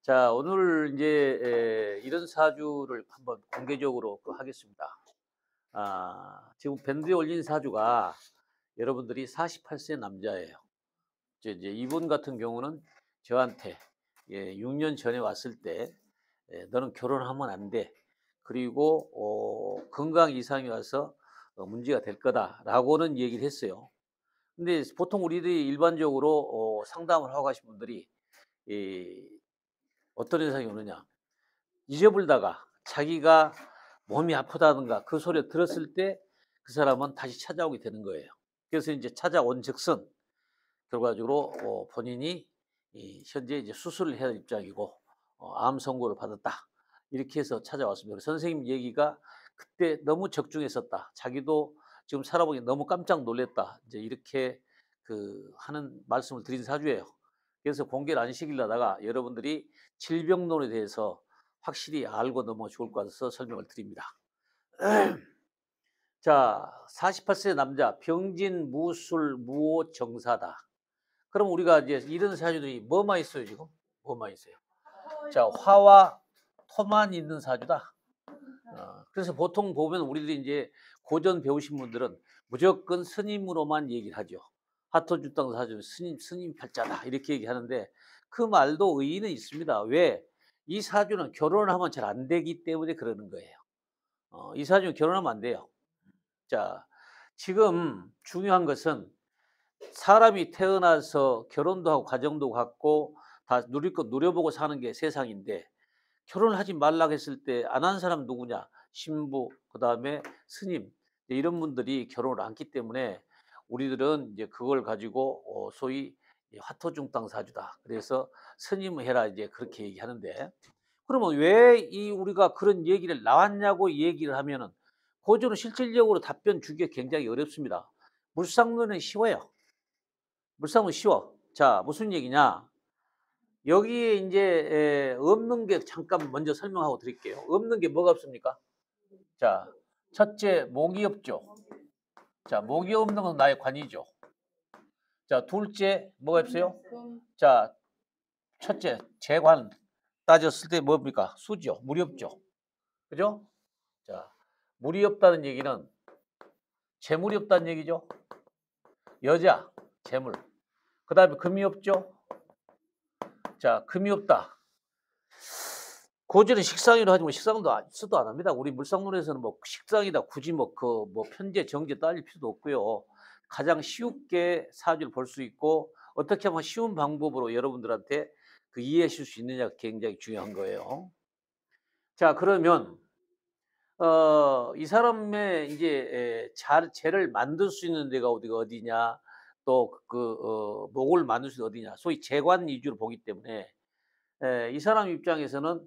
자, 오늘 이제 이런 사주를 한번 공개적으로 하겠습니다. 지금 밴드에 올린 사주가 여러분들이 48세 남자예요. 이제 이분 같은 경우는 저한테 6년 전에 왔을 때 너는 결혼하면 안 돼. 그리고 건강 이상이 와서 문제가 될 거다라고는 얘기를 했어요. 근데 보통 우리들이 일반적으로 상담을 하고 가신 분들이 이 어떤 현상이 오느냐? 잊어불다가 자기가 몸이 아프다든가 그 소리를 들었을 때 그 사람은 다시 찾아오게 되는 거예요. 그래서 이제 찾아온즉슨 결과적으로 본인이 현재 이제 수술을 해야 할 입장이고 암 선고를 받았다. 이렇게 해서 찾아왔습니다. 그래서 선생님 얘기가 그때 너무 적중했었다. 자기도 지금 살아보니 너무 깜짝 놀랐다. 이제 이렇게 하는 말씀을 드린 사주예요. 그래서 공개를 안 시키려다가 여러분들이 질병론에 대해서 확실히 알고 넘어가 좋을 것 같아서 설명을 드립니다. 자, 48세 남자, 병진, 무술, 무호, 정사다. 그럼 우리가 이제 이런 사주들이 뭐만 있어요, 지금? 뭐만 있어요? 자, 화와 토만 있는 사주다. 그래서 보통 보면 우리들이 이제 고전 배우신 분들은 무조건 스님으로만 얘기를 하죠. 하토주땅 사주 스님 팔자다 이렇게 얘기하는데 그 말도 의의는 있습니다. 왜? 이 사주는 결혼을 하면 잘 안 되기 때문에 그러는 거예요. 이 사주는 결혼하면 안 돼요. 자, 지금 중요한 것은 사람이 태어나서 결혼도 하고 가정도 갖고 다 누릴 것 누려보고 사는 게 세상인데 결혼을 하지 말라고 했을 때 안 한 사람 누구냐? 신부, 그다음에 스님 이런 분들이 결혼을 안기 때문에 우리들은 이제 그걸 가지고 소위 화토중땅 사주다. 그래서 스님을 해라 이제 그렇게 얘기하는데 그러면 왜 이 우리가 그런 얘기를 나왔냐고 얘기를 하면은 고전은 실질적으로 답변 주기가 굉장히 어렵습니다. 물상론은 쉬워요. 물상은 쉬워. 자, 무슨 얘기냐? 여기에 인제 없는 게 잠깐 먼저 설명하고 드릴게요. 없는 게 뭐가 없습니까? 자, 첫째 목이 없죠. 자, 목이 없는 건 나의 관이죠. 자, 둘째 뭐가 없어요? 자, 첫째 재관 따졌을 때 뭡니까? 수죠. 물이 없죠. 그죠? 자, 물이 없다는 얘기는 재물이 없다는 얘기죠. 여자, 재물. 그다음에 금이 없죠. 자, 금이 없다. 고전은 식상이라 하지만 식상도 쓰도 안 합니다. 우리 물상론에서는 뭐 식상이다 굳이 뭐 편제 정제 따질 필요도 없고요. 가장 쉽게 사주를 볼 수 있고 어떻게 하면 쉬운 방법으로 여러분들한테 이해하실 수 있느냐가 굉장히 중요한 거예요. 자, 그러면 이 사람의 이제 재를 만들 수 있는 데가 어디냐 또 목을 만들 수 있는 어디냐 소위 재관 위주로 보기 때문에 이 사람 입장에서는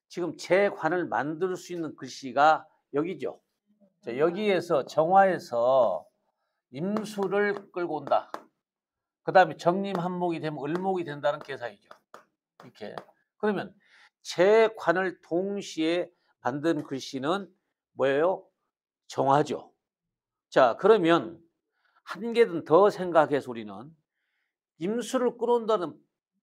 지금 재관을 만들 수 있는 글씨가 여기죠. 자, 여기에서 정화에서 임수를 끌고 온다. 그다음에 정림한목이 되면 을목이 된다는 계산이죠. 이렇게. 그러면 재관을 동시에 만든 글씨는 뭐예요? 정화죠. 자, 그러면 한 개든 더 생각해서 우리는 임수를 끌어온다는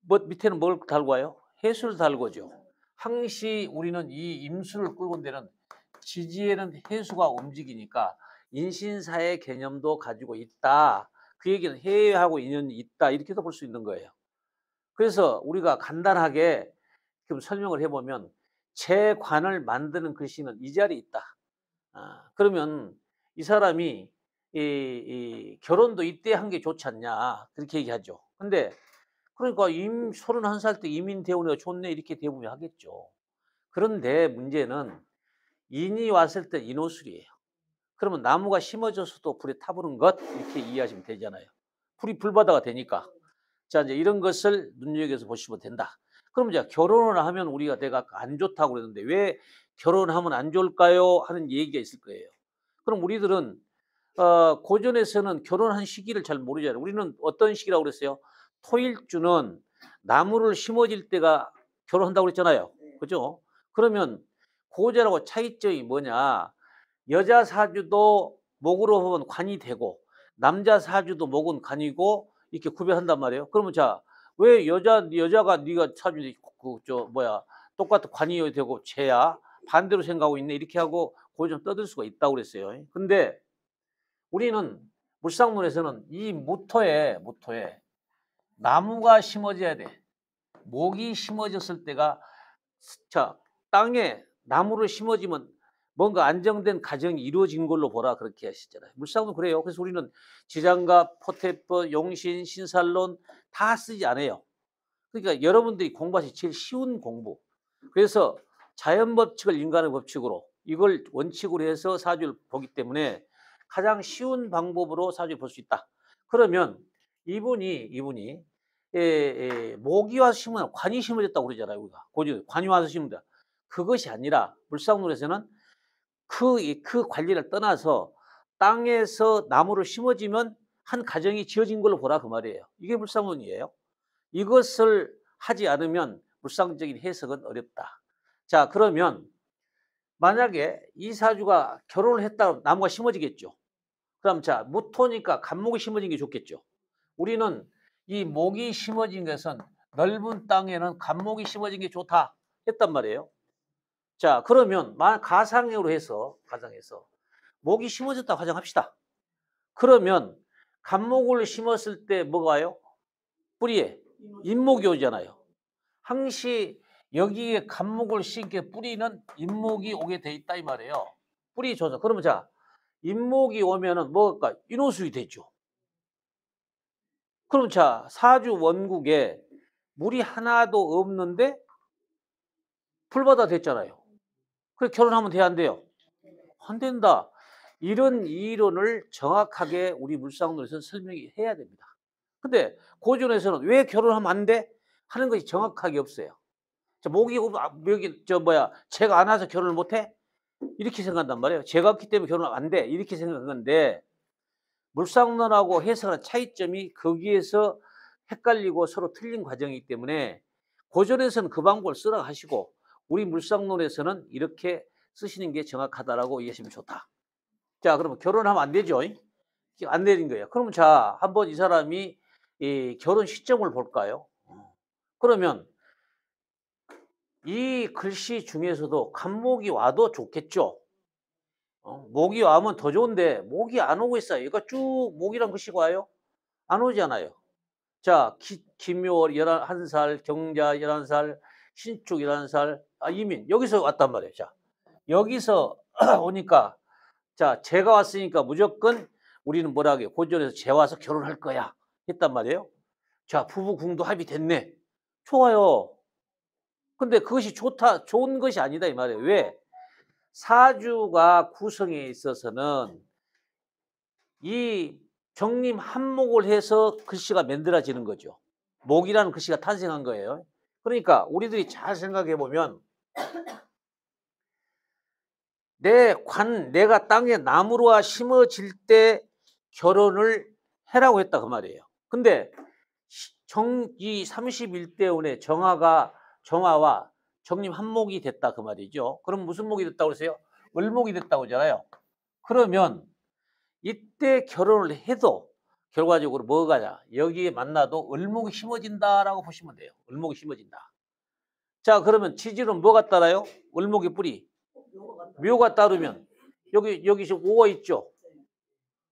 밑에는 뭘 달고 와요? 해수를 달고 오죠. 항시 우리는 이 임수를 끌고 온 데는 지지에는 해수가 움직이니까 인신사의 개념도 가지고 있다. 그 얘기는 해하고 인연이 있다. 이렇게도 볼 수 있는 거예요. 그래서 우리가 간단하게 지금 설명을 해보면 재관을 만드는 글씨는 이 자리에 있다. 그러면 이 사람이 이 결혼도 이때 한 게 좋지 않냐 그렇게 얘기하죠. 근데 그러니까 31살 때 이민 대운이가 좋네 이렇게 대부분 하겠죠. 그런데 문제는 인이 왔을 때 인호술이에요. 그러면 나무가 심어져서도 불에 타보는 것 이렇게 이해하시면 되잖아요. 불이 불바다가 되니까. 자, 이제 이런 것을 눈여겨서 보시면 된다. 그럼 이제 결혼을 하면 우리가 내가 안 좋다고 그랬는데 왜 결혼하면 안 좋을까요? 하는 얘기가 있을 거예요. 그럼 우리들은 고전에서는 결혼한 시기를 잘 모르잖아요. 우리는 어떤 시기라고 그랬어요? 토일주는 나무를 심어질 때가 결혼한다고 그랬잖아요. 그죠? 그러면 고전하고 차이점이 뭐냐? 여자 사주도 목으로 보면 관이 되고 남자 사주도 목은 관이고 이렇게 구별한단 말이에요. 그러면 자, 왜 여자가 네가 사주인데 똑같은 관이어야 되고 쟤야 반대로 생각하고 있네 이렇게 하고 고전 떠들 수가 있다고 그랬어요. 근데 우리는 물상론에서는 이 모토에 나무가 심어져야 돼. 목이 심어졌을 때가 자 땅에 나무를 심어지면 뭔가 안정된 가정이 이루어진 걸로 보라 그렇게 하시잖아요. 물상도 그래요. 그래서 우리는 지장갑, 포테프, 용신, 신살론 다 쓰지 않아요. 그러니까 여러분들이 공부하시 제일 쉬운 공부. 그래서 자연 법칙을 인간의 법칙으로 이걸 원칙으로 해서 사주를 보기 때문에 가장 쉬운 방법으로 사주를 볼 수 있다. 그러면 이분이 모기 와서 심으면 관이 심어졌다고 그러잖아요. 우리가 관이 와서 심는다. 그것이 아니라 물상론에서는 그 관리를 떠나서 땅에서 나무를 심어지면 한 가정이 지어진 걸로 보라 그 말이에요. 이게 물상론이에요. 이것을 하지 않으면 물상적인 해석은 어렵다. 자, 그러면 만약에 이 사주가 결혼을 했다 나무가 심어지겠죠. 그럼 자, 무토니까 간목이 심어진 게 좋겠죠. 우리는 이 목이 심어진 것은 넓은 땅에는 간목이 심어진 게 좋다 했단 말이에요. 자, 그러면 가상으로 해서 목이 심어졌다고 가정합시다. 그러면 간목을 심었을 때 뭐가 와요? 뿌리에 인목이 오잖아요. 항시 여기에 간목을 심게 뿌리는 인목이 오게 돼 있다 이 말이에요. 뿌리 조사. 그러면 자, 인목이 오면은 뭐가 인호수이 되죠. 그럼 자, 사주 원국에 물이 하나도 없는데 풀바다 됐잖아요. 그래 결혼하면 돼 안 돼요? 안 된다. 이런 이론을 정확하게 우리 물상론에서 설명이 해야 됩니다. 근데 고전에서는 왜 결혼하면 안 돼? 하는 것이 정확하게 없어요. 목이 여기 제가 안 와서 결혼을 못 해? 이렇게 생각한단 말이에요. 제가 없기 때문에 결혼 안 돼. 이렇게 생각하는데 물상론하고 해석하는 차이점이 거기에서 헷갈리고 서로 틀린 과정이기 때문에 고전에서는 그 방법을 쓰라고 하시고 우리 물상론에서는 이렇게 쓰시는 게 정확하다라고 이해하시면 좋다. 자, 그러면 결혼하면 안 되죠? 안 되는 거예요. 그러면 자, 한번 이 사람이 이 결혼 시점을 볼까요? 그러면 이 글씨 중에서도 간목이 와도 좋겠죠. 목이 와면 더 좋은데 목이 안 오고 있어요. 이거 쭉 목이란 글씨가 와요? 안 오잖아요. 자, 김묘 11살, 경자 11살, 신축 11살, 이민 여기서 왔단 말이에요. 자, 여기서 오니까 자, 제가 왔으니까 무조건 우리는 뭐라 하게요? 고전에서 제 와서 결혼할 거야 했단 말이에요. 자, 부부 궁도 합의됐네. 좋아요. 근데 그것이 좋은 것이 아니다 이 말이에요. 왜? 사주가 구성에 있어서는 이 정림 한목을 해서 글씨가 만들어지는 거죠. 목이라는 글씨가 탄생한 거예요. 그러니까 우리들이 잘 생각해 보면 내가 땅에 나무가 심어질 때 결혼을 해라고 했다 그 말이에요. 근데 이 31대운에 정화와 정림 한목이 됐다 그 말이죠. 그럼 무슨 목이 됐다고 그러세요? 을목이 됐다고 하잖아요. 그러면 이때 결혼을 해도 결과적으로 뭐가냐? 여기에 만나도 을목이 심어진다라고 보시면 돼요. 을목이 심어진다. 자, 그러면 지지는 뭐가 따라요? 을목의 뿌리. 묘가 따르면 여기 지금 5가 있죠.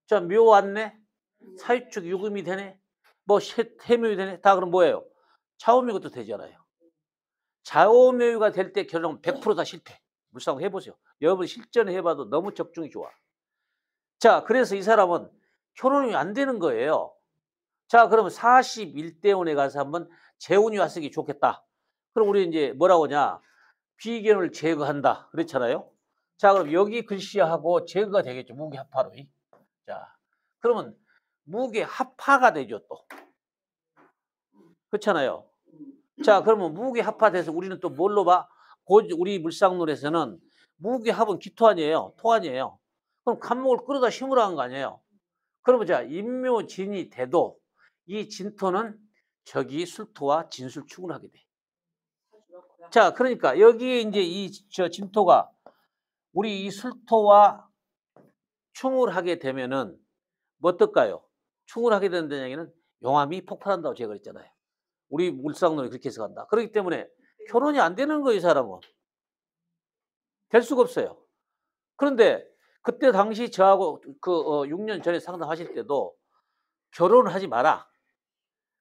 자, 묘 왔네. 사유축 유금이 되네. 뭐 해묘이 되네. 다 그럼 뭐예요? 좌우묘가 되잖아요. 좌우묘가 될 때 결혼하면 100% 다 실패. 물상 해보세요. 여러분 실전에 해봐도 너무 적중이 좋아. 자, 그래서 이 사람은 결혼이 안 되는 거예요. 자, 그러면 41대운에 가서 한번 재운이 왔으니 좋겠다. 그럼 우리 이제 뭐라고 하냐? 비견을 제거한다. 그렇잖아요. 자, 그럼 여기 글씨하고 제거가 되겠죠. 무게합파로. 자, 그러면 무게합파가 되죠, 또. 그렇잖아요. 자, 그러면 무게합파돼서 우리는 또 뭘로 봐? 우리 물상론에서는 무게합은 기토 아니에요. 토 아니에요. 그럼 간목을 끌어다 심으라는 거 아니에요. 그러면 자, 인묘진이 돼도 이 진토는 저기 술토와 진술축을 하게 돼. 자, 그러니까 여기에 이제 진토가 우리 이 술토와 충을 하게 되면은 뭐 어떨까요? 충을 하게 된다는 얘기는 용암이 폭발한다고 제가 그랬잖아요. 우리 물상론이 그렇게 해석한다. 그렇기 때문에 결혼이 안 되는 거예요, 이 사람은. 될 수가 없어요. 그런데 그때 당시 저하고 6년 전에 상담하실 때도 "결혼을 하지 마라."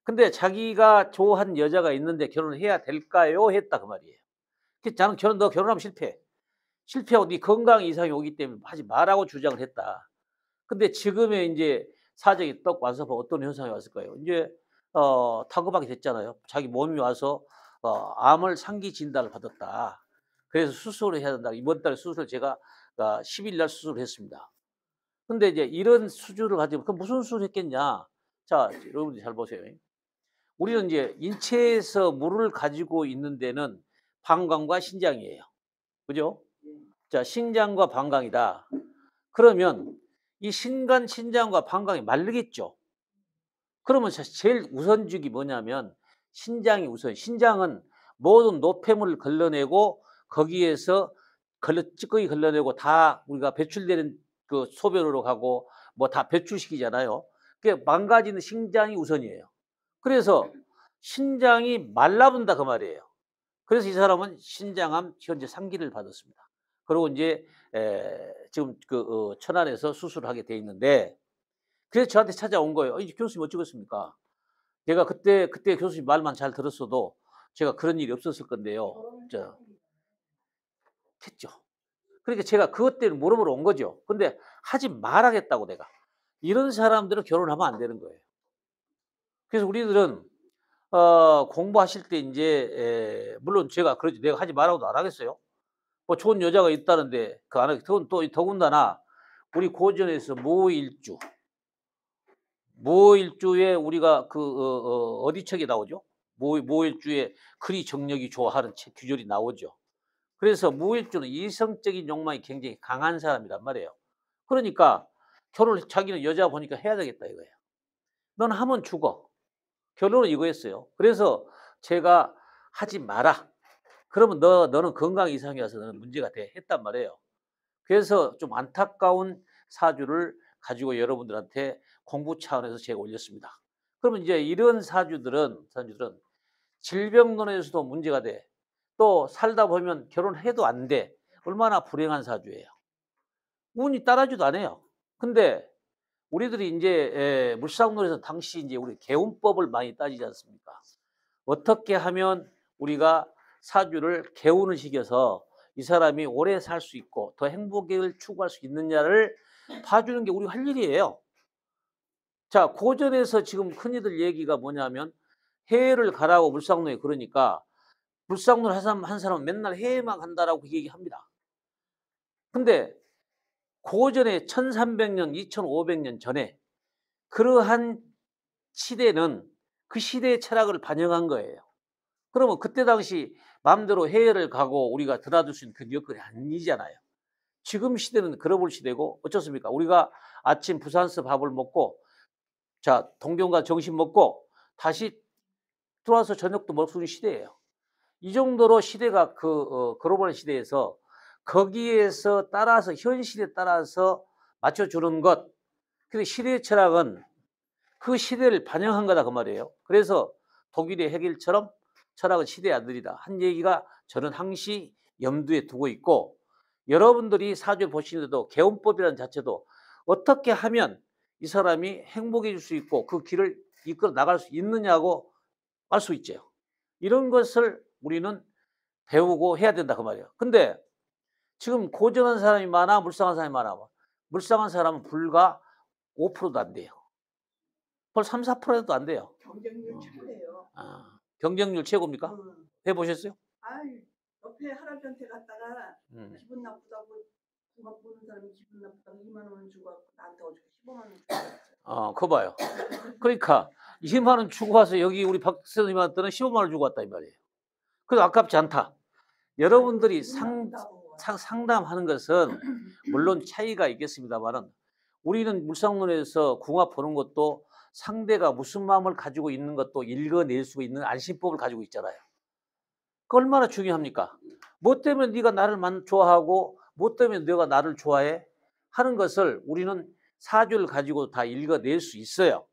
근데 자기가 좋아하는 여자가 있는데 "결혼을 해야 될까요?" 했다 그 말이에요. 그래서 "나는 너 결혼하면 실패해. 실패하고 네 건강 이상이 오기 때문에 하지 마라."고 주장을 했다. 근데 지금의 인제 사정이 떡 와서 뭐 어떤 현상이 왔을까요? 인제 다급하게 됐잖아요. 자기 몸이 와서 암을 상기 진단을 받았다. 그래서 수술을 해야 된다. 이번 달에 수술을 제가 10일 날 수술을 했습니다. 근데 이제 이런 수주를 가지고 그럼 무슨 수술을 했겠냐. 자, 여러분들 잘 보세요. 우리는 인제 인체에서 물을 가지고 있는 데는 방광과 신장이에요. 그죠? 자, 신장과 방광이다. 그러면 이 신장과 방광이 마르겠죠. 그러면 제일 우선직이 뭐냐면 신장이 우선. 신장은 모든 노폐물을 걸러내고 거기에서 찌꺼기 걸러내고 다 우리가 배출되는 그 소변으로 가고 뭐 다 배출시키잖아요. 그게 망가지는 신장이 우선이에요. 그래서 신장이 말라붙는다 그 말이에요. 그래서 이 사람은 신장암 현재 상기를 받았습니다. 그리고 인제 지금 천안에서 수술을 하게 돼 있는데 그래서 저한테 찾아온 거예요. "이 교수님 어쩌겠습니까?" 제가 그때 교수님 말만 잘 들었어도 제가 그런 일이 없었을 건데요. 했죠. 그러니까 제가 그것 때문에 물어보러 온 거죠. 근데 하지 말라겠다고 내가. 이런 사람들은 결혼하면 안 되는 거예요. 그래서 우리들은 공부하실 때 인제 물론 제가 그러지 내가 하지 말라고도 안 하겠어요. 뭐 좋은 여자가 있다는데 그 안 하겠 또 더군다나 우리 고전에서 모일주에 우리가 어디 책에 나오죠? 모일주에 그리 정력이 좋아하는 책 규절이 나오죠. 그래서 모일주는 이성적인 욕망이 굉장히 강한 사람이란 말이에요. 그러니까 결혼을 자기는 여자 보니까 해야 되겠다 이거예요. "넌 하면 죽어." 결론은 이거였어요. 그래서 제가 "하지 마라. 그러면 너는 건강 이상이 와서 너는 문제가 돼." 했단 말이에요. 그래서 좀 안타까운 사주를 가지고 여러분들한테 공부 차원에서 제가 올렸습니다. 그러면 이제 이런 사주들은 질병론에서도 문제가 돼. 또 살다 보면 결혼해도 안 돼. 얼마나 불행한 사주예요. 운이 따라주도 않아요. 근데 우리들이 인제 물상론에서 당시 인제 우리 개운법을 많이 따지지 않습니까? 어떻게 하면 우리가 사주를 개운을 시켜서 이 사람이 오래 살 수 있고 더 행복을 추구할 수 있느냐를 봐주는 게 우리가 할 일이에요. 자, 고전에서 지금 흔히들 얘기가 뭐냐면 해외를 가라고 물상론에 그러니까 물상론 한 사람은 맨날 해외만 간다라고 그 얘기합니다. 근데 고전에 1300년, 2500년 전에 그러한 시대는 그 시대의 철학을 반영한 거예요. 그러면 그때 당시 마음대로 해외를 가고 우리가 드나들 수 있는 그 여건이 아니잖아요. 지금 시대는 글로벌 시대고 어떻습니까? 우리가 아침 부산서 밥을 먹고 자 동경과 점심 먹고 다시 들어와서 저녁도 먹을 수 있는 시대예요. 이 정도로 시대가 글로벌 시대에서 거기에서 따라서 현 시대에 따라서 맞춰주는 것. 근데 시대의 철학은 그 시대를 반영한 거다 그 말이에요. 그래서 독일의 해겔처럼 철학은 시대의 아들이다 한 얘기가 저는 항시 염두에 두고 있고 여러분들이 사주에 보시는데도 개운법이라는 자체도 어떻게 하면 이 사람이 행복해질 수 있고 그 길을 이끌어 나갈 수 있느냐고 알 수 있죠. 이런 것을 우리는 배우고 해야 된다 그 말이에요. 근데 지금 고전한 사람이 많아 물상한 사람이 많아. 물상한 사람은 불과 5%도 안 돼요. 벌 3-4%도 안 돼요. 경쟁률 최고예요. 경쟁률 최고입니까? 해 보셨어요? 아이, 옆에 할아버지한테 갔다가 음. 기분 나쁘다고 궁합 보는 사람이 기분 나쁘다고 2만 원 주고 갖고 나한테 어저께 15만 원 주고 왔어요. 그거 봐요. 그러니까 20만 원 주고 와서 여기 우리 박 선생님한테는 15만 원 주고 왔다 이 말이에요. 그래도 아깝지 않다. 여러분들이 상담하는 것은 물론 차이가 있겠습니다만은 우리는 물상론에서 궁합 보는 것도 상대가 무슨 마음을 가지고 있는 것도 읽어낼 수 있는 안심법을 가지고 있잖아요. 그 얼마나 중요합니까? 뭐 때문에 네가 나를 좋아하고 뭐 때문에 네가 나를 좋아해? 하는 것을 우리는 사주를 가지고 다 읽어낼 수 있어요.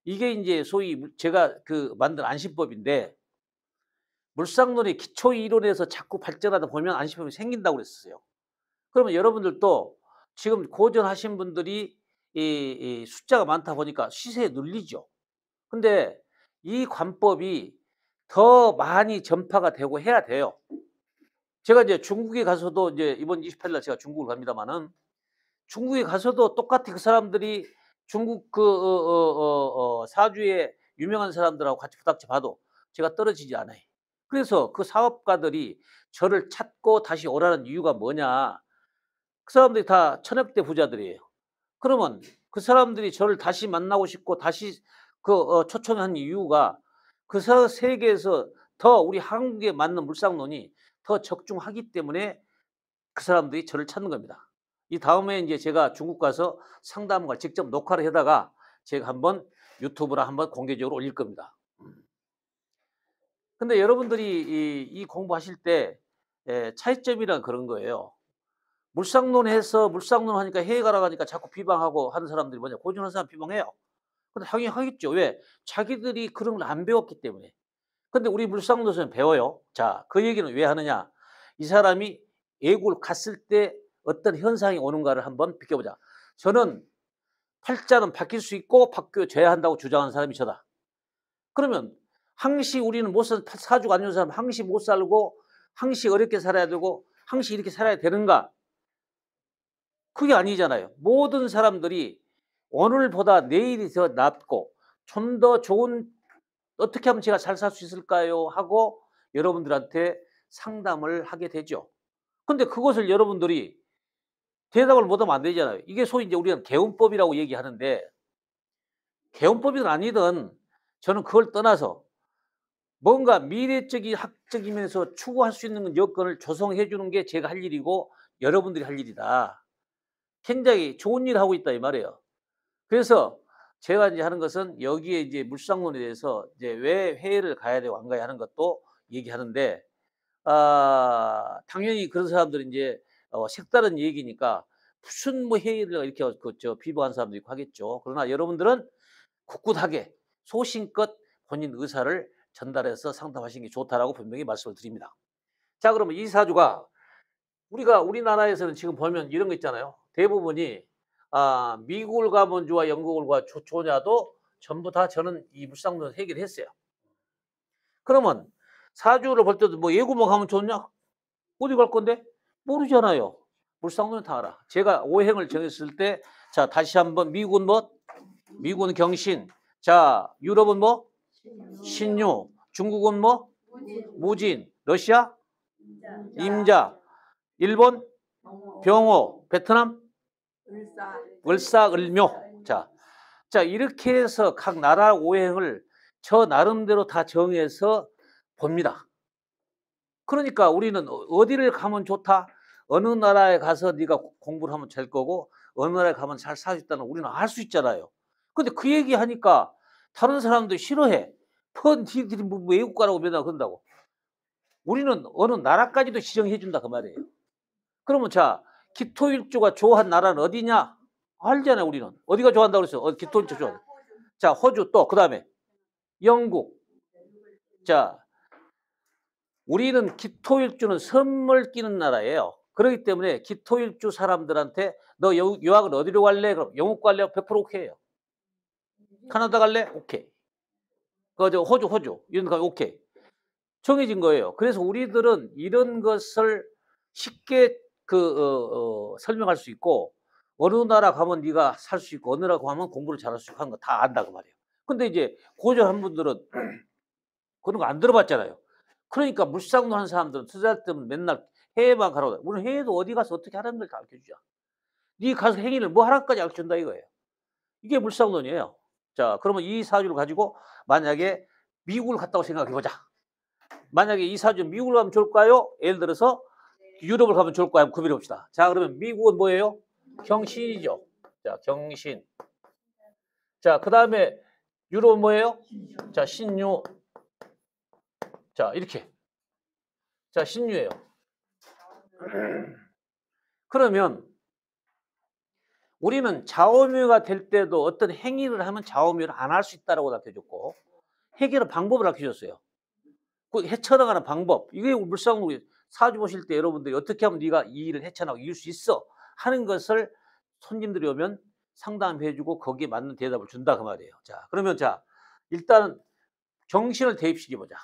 이게 인제 소위 제가 만든 안심법인데 물상론이 기초 이론에서 자꾸 발전하다 보면 안심이 생긴다고 그랬었어요. 그러면 여러분들도 지금 고전하신 분들이 이 숫자가 많다 보니까 시세에 눌리죠. 근데 이 관법이 더 많이 전파가 되고 해야 돼요. 제가 이제 중국에 가서도 이제 이번 28일 날 제가 중국을 갑니다마는 중국에 가서도 똑같이 그 사람들이 중국 사주에 유명한 사람들하고 같이 부닥쳐 봐도 제가 떨어지지 않아요. 그래서 그 사업가들이 저를 찾고 다시 오라는 이유가 뭐냐. 그 사람들이 다 천억대 부자들이에요. 그러면 그 사람들이 저를 다시 만나고 싶고 다시 초청한 이유가 그 세계에서 더 우리 한국에 맞는 물상론이 더 적중하기 때문에 그 사람들이 저를 찾는 겁니다. 이 다음에 이제 제가 중국 가서 상담과 직접 녹화를 하다가 제가 한번 유튜브로 한번 공개적으로 올릴 겁니다. 근데 여러분들이 이 공부하실 때 차이점이란 그런 거예요. 물상론해서 물상론 하니까 해외 가라 가니까 자꾸 비방하고 하는 사람들이 뭐냐, 고전하는 사람 비방해요. 근데 하긴 하겠죠. 왜? 자기들이 그런 걸 안 배웠기 때문에. 근데 우리 물상론에서는 배워요. 자, 그 얘기는 왜 하느냐? 이 사람이 외국을 갔을 때 어떤 현상이 오는가를 한번 비켜보자. 저는 팔자는 바뀔 수 있고 바뀌어져야 한다고 주장하는 사람이 저다. 그러면 항시 우리는 못 살, 사주가 안 좋은 사람 항시 못 살고 항시 어렵게 살아야 되고 항시 이렇게 살아야 되는가? 그게 아니잖아요. 모든 사람들이 오늘보다 내일이 더 낫고 좀 더 좋은, 어떻게 하면 제가 잘 살 수 있을까요? 하고 여러분들한테 상담을 하게 되죠. 근데 그것을 여러분들이 대답을 못하면 안 되잖아요. 이게 소위 이제 우리가 개운법이라고 얘기하는데, 개운법이든 아니든 저는 그걸 떠나서 뭔가 미래적인 학적이면서 추구할 수 있는 여건을 조성해 주는 게 제가 할 일이고 여러분들이 할 일이다. 굉장히 좋은 일을 하고 있다 이 말이에요. 그래서 제가 이제 하는 것은 여기에 이제 물상론에 대해서 이제 왜 회의를 가야 되고 안 가야 하는 것도 얘기하는데, 당연히 그런 사람들은 이제 색다른 얘기니까 무슨 뭐 회의를 이렇게 비방하는 사람도 있고 하겠죠. 그러나 여러분들은 굳굳하게 소신껏 본인 의사를 전달해서 상담하시는 게 좋다라고 분명히 말씀을 드립니다. 자, 그러면 이 사주가 우리나라에서는 지금 보면 이런 거 있잖아요. 대부분이 미국을 가면 좋아, 영국을 가 좋냐도 전부 다 저는 이 물상론 해결했어요. 그러면 사주를 볼 때도 뭐 예고만 가면 좋냐? 어디 갈 건데? 모르잖아요. 물상론 다 알아. 제가 오행을 정했을 때, 자, 다시 한번 미국은 뭐? 미국은 경신. 자, 유럽은 뭐? 신유. 중국은 뭐? 무진. 러시아? 임자. 일본? 병호. 베트남? 을사을묘. 자, 이렇게 해서 각 나라 오행을 저 나름대로 다 정해서 봅니다. 그러니까 우리는 어디를 가면 좋다? 어느 나라에 가서 네가 공부를 하면 될 거고 어느 나라에 가면 잘 살 수 있다는 우리는 알 수 있잖아요. 근데 그 얘기하니까 다른 사람들이 싫어해. 니들이 뭐 외국 가라고 맨날 그런다고. 우리는 어느 나라까지도 지정해 준다 그 말이에요. 그러면 자, 기토일주가 좋아한 나라는 어디냐? 알잖아요. 우리는. 어디가 좋아한다고 그랬어요? 기토일주 좋아. 자, 호주, 또 그다음에 영국. 자, 우리는 기토일주는 선물 끼는 나라예요. 그렇기 때문에 기토일주 사람들한테 너 유학을 어디로 갈래? 그럼 영국 갈래? 100% 오케이예요. 캐나다 갈래? 오케이. 호주 이런 거 오케이. 정해진 거예요. 그래서 우리들은 이런 것을 쉽게 설명할 수 있고, 어느 나라 가면 네가 살 수 있고 어느 나라 가면 공부를 잘할 수 있고 하는 거 다 안다 그 말이에요. 근데 이제 고전한 분들은 그런 거 안 들어봤잖아요. 그러니까 물상론 하는 사람들은 투자할 때는 맨날 해외만 가라고. 우리는 해외도 어디 가서 어떻게 하라는 걸 다 알려주자. 네 가서 행위를 뭐 하라까지 알려준다 이거예요. 이게 물상론이에요. 자, 그러면 이 사주를 가지고 만약에 미국을 갔다고 생각해 보자. 만약에 이 사주 미국을 가면 좋을까요? 예를 들어서 유럽을 가면 좋을까요? 한번 구별해 봅시다. 자, 그러면 미국은 뭐예요? 경신이죠. 자, 경신. 자, 그 다음에 유럽은 뭐예요? 자, 신유. 자, 이렇게. 자, 신유예요. 그러면 우리는 좌우묘가 될 때도 어떤 행위를 하면 좌우묘를 안 할 수 있다라고 가르쳐줬고 해결의 방법을 가르쳐줬어요. 그 헤쳐나가는 방법, 이게 물상놀이 사주 보실 때 여러분들이 어떻게 하면 네가 이 일을 헤쳐나가고 이길 수 있어 하는 것을 손님들이 오면 상담해 주고 거기에 맞는 대답을 준다 그 말이에요. 자, 그러면 자, 일단은 경신을 대입시켜 보자.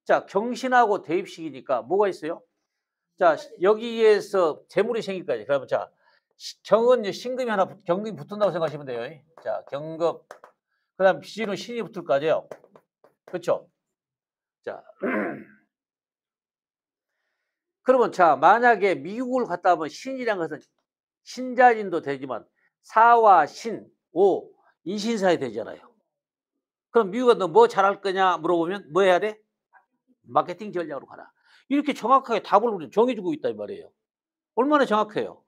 자, 경신하고 대입시키니까 뭐가 있어요? 자, 여기에서 재물이 생길 거지. 그러면 자, 경은 이제 신금이 하나 경금이 붙는다고 생각하시면 돼요. 자, 경금. 그다음 비지는 신이 붙을 거죠. 그렇죠? 자, 그러면 자, 만약에 미국을 갔다 오면 신이란 것은 신자진도 되지만 사와 신, 오, 이신사에 되잖아요. 그럼 미국은 너 뭐 잘할 거냐 물어보면 뭐 해야 돼? 마케팅 전략으로 가라. 이렇게 정확하게 답을 우리는 정해주고 있단 말이에요. 얼마나 정확해요.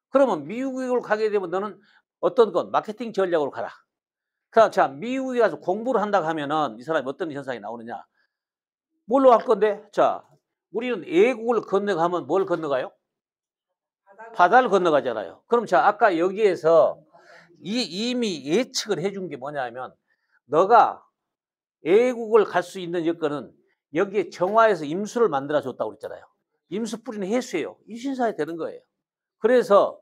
그러면 미국을 가게 되면 너는 어떤 건 마케팅 전략으로 가라. 그럼 자, 미국에 가서 공부를 한다고 하면은 이 사람이 어떤 현상이 나오느냐? 뭘로 할 건데? 자, 우리는 애국을 건너가면 뭘 건너가요? 바다를 건너가잖아요. 그럼 자, 아까 여기에서 이미 예측을 해준 게 뭐냐면 너가 애국을 갈 수 있는 여건은 여기에 정화에서 임수를 만들어 줬다고 그랬잖아요. 임수 뿌리는 해수예요. 임신사에 되는 거예요. 그래서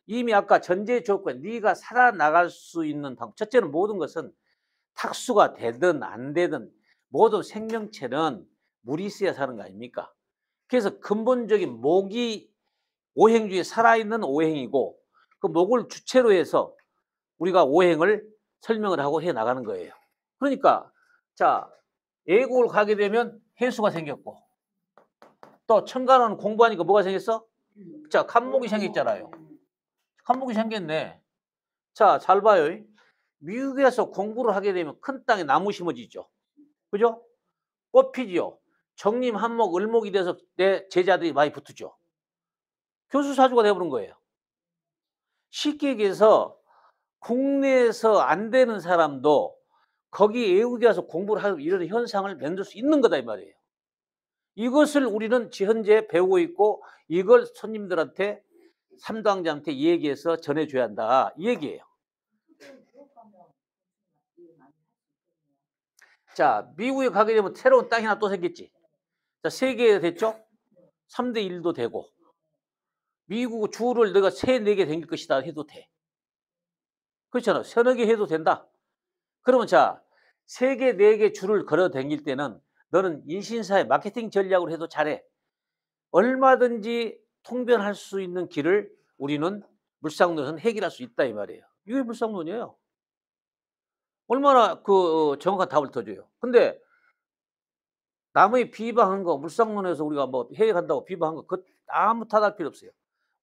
이미 아까 전제 조건 네가 살아나갈 수 있는 방법. 첫째는 모든 것은 탁수가 되든 안 되든 모든 생명체는 물이 있어야 사는 거 아닙니까? 그래서 근본적인 목이 오행 중에 살아있는 오행이고 그 목을 주체로 해서 우리가 오행을 설명을 하고 해 나가는 거예요. 그러니까 자, 애국을 가게 되면 해수가 생겼고 또 천간은 공부하니까 뭐가 생겼어? 자, 간목이 생겼잖아요. 간목이 생겼네. 자, 잘 봐요. 미국에서 공부를 하게 되면 큰 땅에 나무 심어지죠. 그죠? 꽃 피지요. 정림, 한목, 을목이 돼서 내 제자들이 많이 붙죠. 교수 사주가 되어버린 거예요. 쉽게 얘기해서 국내에서 안 되는 사람도 거기 외국에 가서 공부를 하고 이런 현상을 만들 수 있는 거다 이 말이에요. 이것을 우리는 현재 배우고 있고 이걸 손님들한테 삼당자한테 얘기해서 전해줘야 한다 이 얘기예요. 자, 미국에 가게 되면 새로운 땅이 하나 또 생겼지. 자, 세계에 됐죠? 3대 1도 되고 미국 주를 내가 3, 4개 생길 것이다 해도 돼. 그렇잖아. 서너 개 해도 된다. 그러면 자, 3개, 4개 주를 걸어 다닐 때는 너는 인신사의 마케팅 전략으로 해도 잘해. 얼마든지 통변할 수 있는 길을 우리는 물상론에서는 해결할 수 있다 이 말이에요. 이게 물상론이에요. 얼마나 그 정확한 답을 더 줘요. 근데 남의 비방한 거 물상론에서 우리가 뭐 해결한다고 비방한 거 그 아무 탓할 필요 없어요.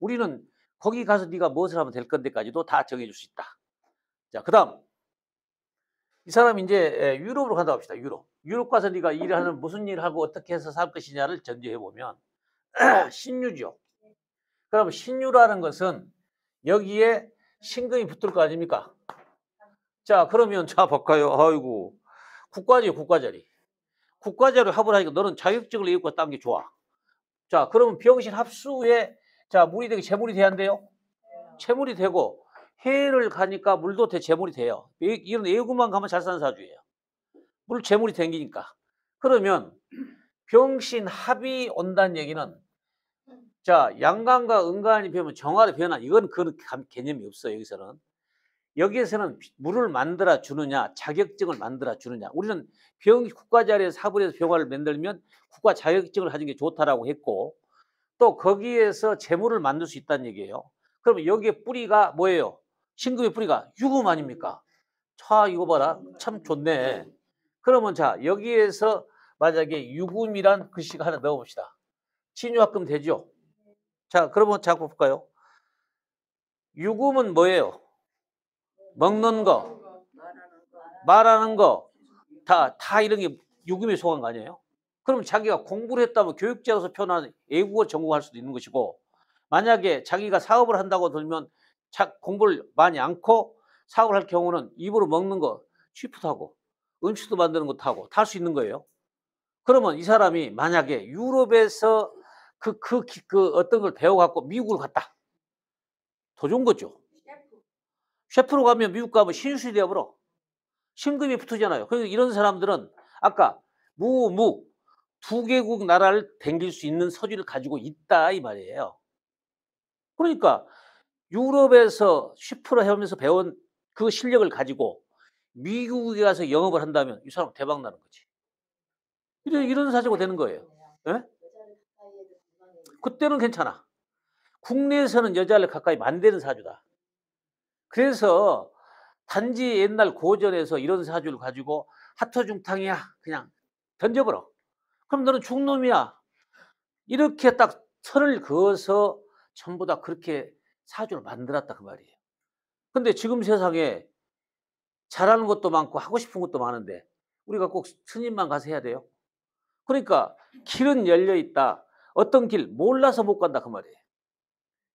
우리는 거기 가서 네가 무엇을 하면 될 건데까지도 다 정해줄 수 있다. 자, 그다음 이 사람이 이제 유럽으로 간다고 합시다. 유럽. 유럽 가서 네가 일을 하는 무슨 일을 하고 어떻게 해서 살 것이냐를 전제해 보면 신유죠. 그럼 신유라는 것은 여기에 신금이 붙을 거 아닙니까? 자, 그러면 자 볼까요? 아이고 국과제요, 국과자리. 국과자로 합을 하니까 너는 자격증을 내고 딴 게 좋아. 자, 그러면 병신 합수에 자 물이 되게 재물이 돼야 한대요. 재물이 되고 해를 가니까 물도 재물이 돼요. 이런 애구만 가면 잘 사는 사주예요. 물 재물이 생기니까. 그러면 병신 합이 온다는 얘기는 자 양간과 은간이 변하면 정화의 변화 이건 그런 개념이 없어요. 여기서는 여기에서는 물을 만들어 주느냐 자격증을 만들어 주느냐 우리는 국가 자리에서 합을 해서 병화를 만들면 국가 자격증을 가진 게 좋다라고 했고 또 거기에서 재물을 만들 수 있다는 얘기예요. 그러면 여기에 뿌리가 뭐예요? 신금의 뿌리가 유금 아닙니까? 차 이거 봐라 참 좋네. 그러면 자 여기에서 만약에 유금이란 글씨가 하나 넣어봅시다. 신유합금 되죠? 자 그러면 자 볼까요? 유금은 뭐예요? 먹는 거, 말하는 거, 다 이런 게 유금에 속한 거 아니에요? 그럼 자기가 공부를 했다면 교육자로서 표현한 애국어 전공할 수도 있는 것이고 만약에 자기가 사업을 한다고 들면 공부를 많이 않고 사업을 할 경우는 입으로 먹는 거 쉬프트 하고 음식도 만드는 것도 하고 다 할 수 있는 거예요. 그러면 이 사람이 만약에 유럽에서 그 어떤 걸 배워갖고 미국을 갔다. 더 좋은 거죠. 셰프로 가면 미국 가면 신수이 되어버려. 신금이 붙으잖아요. 그러니까 이런 사람들은 아까 무, 두 개국 나라를 댕길 수 있는 서지를 가지고 있다 이 말이에요. 그러니까 유럽에서 슈퍼를 해오면서 배운 그 실력을 가지고 미국에 가서 영업을 한다면 이 사람 대박 나는 거지. 이런 사주가 되는 거예요. 예? 그때는 괜찮아. 국내에서는 여자를 가까이 만드는 사주다. 그래서 단지 옛날 고전에서 이런 사주를 가지고 하토중탕이야 그냥 던져버려. 그럼 너는 죽놈이야. 이렇게 딱 선을 그어서 전부 다 그렇게 사주를 만들었다 그 말이에요. 근데 지금 세상에 잘하는 것도 많고 하고 싶은 것도 많은데 우리가 꼭 스님만 가서 해야 돼요? 그러니까 길은 열려 있다. 어떤 길 몰라서 못 간다 그 말이에요.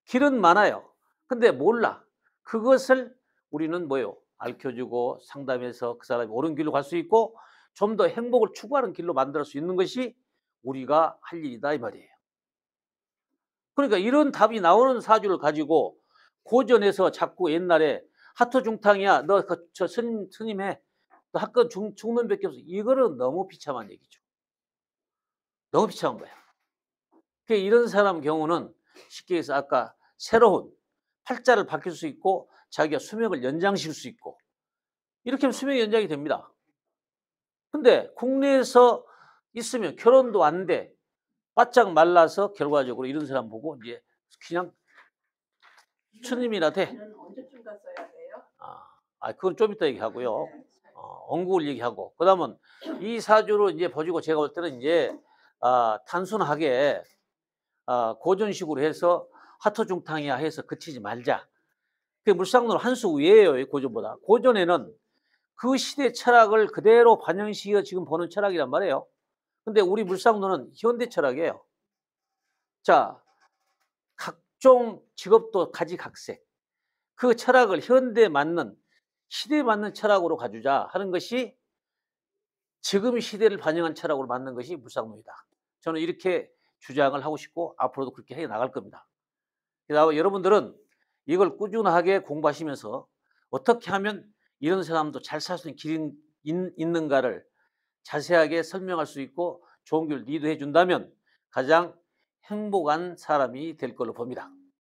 길은 많아요. 근데 몰라. 그것을 우리는 뭐요? 알려주고 상담해서 그 사람이 옳은 길로 갈 수 있고 좀 더 행복을 추구하는 길로 만들 수 있는 것이 우리가 할 일이다 이 말이에요. 그러니까 이런 답이 나오는 사주를 가지고 고전에서 자꾸 옛날에 하토중탕이야 너 저 스님 해 너 학교 죽는 밖에 없어 이거는 너무 비참한 얘기죠. 너무 비참한 거야. 그러니까 이런 사람 경우는 쉽게 해서 아까 새로운 팔자를 바뀔 수 있고 자기가 수명을 연장시킬 수 있고 이렇게 하면 수명이 연장이 됩니다. 근데 국내에서 있으면 결혼도 안 돼. 바짝 말라서 결과적으로 이런 사람 보고 이제 그냥 스님이나 돼. 언제쯤 갔어야 돼요? 그건 좀 이따 얘기하고요. 네. 원국을 얘기하고 그다음은 이 사주로 이제 보시고 제가 볼 때는 이제 단순하게 고전식으로 해서 하토중탕이야 해서 그치지 말자. 그 물상론 한 수 위에요 고전보다. 고전에는 그 시대 철학을 그대로 반영시켜 지금 보는 철학이란 말이에요. 근데 우리 물상론은 현대 철학이에요. 자, 각종 직업도 가지각색. 그 철학을 현대에 맞는 시대에 맞는 철학으로 가주자 하는 것이 지금 시대를 반영한 철학으로 만든 것이 물상론이다. 저는 이렇게 주장을 하고 싶고 앞으로도 그렇게 해 나갈 겁니다. 그래서 여러분들은 이걸 꾸준하게 공부하시면서 어떻게 하면 이런 사람도 잘 살 수 있는 길이 있는가를 자세하게 설명할 수 있고 좋은 길 리드해 준다면 가장 행복한 사람이 될 걸로 봅니다.